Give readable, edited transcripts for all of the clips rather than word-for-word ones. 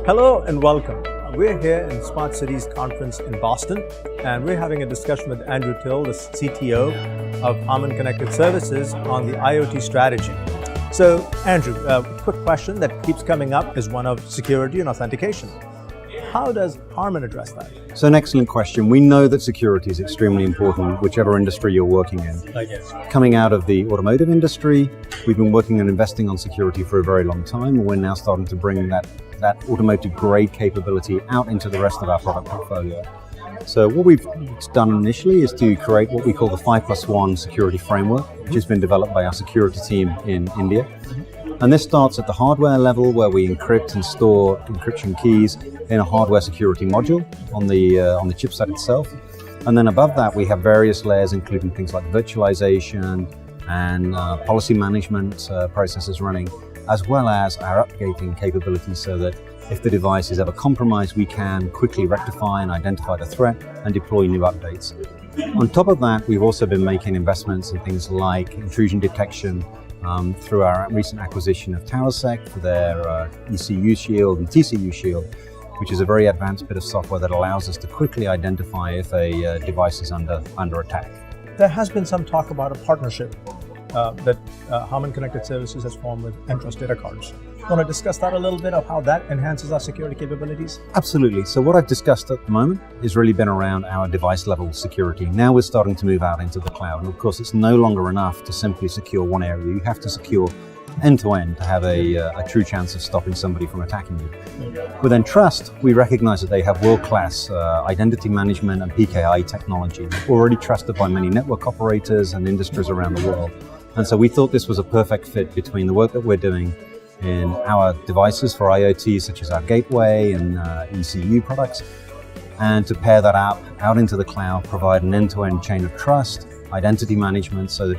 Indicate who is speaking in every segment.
Speaker 1: Hello and welcome. We're here in Smart Cities Conference in Boston, and we're having a discussion with Andrew Till, the CTO of HARMAN Connected Services, on the IoT strategy. So, Andrew, a quick question that keeps coming up is one of security and authentication. How does HARMAN address that?
Speaker 2: So an excellent question. We know that security is extremely important, whichever industry you're working in.
Speaker 1: I guess.
Speaker 2: Coming out of the automotive industry, we've been working and investing on security for a very long time, and we're now starting to bring that automotive grade capability out into the rest of our product portfolio. So what we've done initially is to create what we call the 5+1 security framework, which has been developed by our security team in India. And this starts at the hardware level, where we encrypt and store encryption keys in a hardware security module on the chipset itself. And then above that, we have various layers, including things like virtualization and policy management processes running, as well as our updating capabilities, so that if the device is ever compromised, we can quickly rectify and identify the threat and deploy new updates. On top of that, we've also been making investments in things like intrusion detection through our recent acquisition of TowerSec for their ECU Shield and TCU Shield, which is a very advanced bit of software that allows us to quickly identify if a device is under attack.
Speaker 1: There has been some talk about a partnership that HARMAN Connected Services has formed with Entrust Data Cards. Want to discuss that a little bit of how that enhances our security capabilities?
Speaker 2: Absolutely. So what I've discussed at the moment has really been around our device level security. Now we're starting to move out into the cloud. And of course, it's no longer enough to simply secure one area. You have to secure end-to-end to have a true chance of stopping somebody from attacking you. With Entrust, we recognize that they have world-class identity management and PKI technology, already trusted by many network operators and industries around the world. And so we thought this was a perfect fit between the work that we're doing in our devices for IoT, such as our gateway and ECU products, and to pair that out into the cloud, provide an end-to-end chain of trust, identity management, so that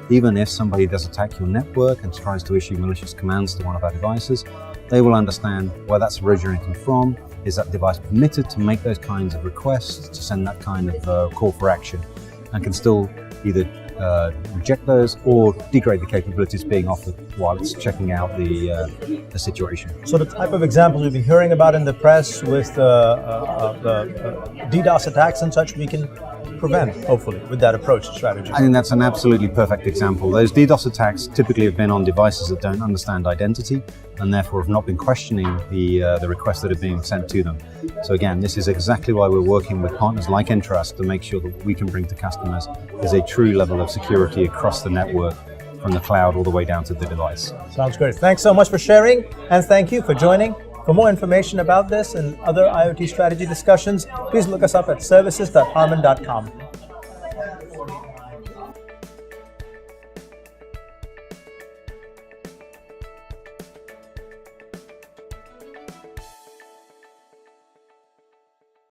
Speaker 2: even if somebody does attack your network and tries to issue malicious commands to one of our devices, they will understand where that's originating from. Is that device permitted to make those kinds of requests, to send that kind of call for action, and can still either reject those or degrade the capabilities being offered while it's checking out the situation.
Speaker 1: So the type of examples we've been hearing about in the press with the DDoS attacks and such, we can prevent, hopefully, with that approach strategy.
Speaker 2: I think that's an absolutely perfect example. Those DDoS attacks typically have been on devices that don't understand identity and therefore have not been questioning the requests that are being sent to them. So again, this is exactly why we're working with partners like Entrust to make sure that what we can bring to customers is a true level of security across the network, from the cloud all the way down to the device.
Speaker 1: Sounds great. Thanks so much for sharing, and thank you for joining. For more information about this and other IoT strategy discussions, please look us up at services.harman.com.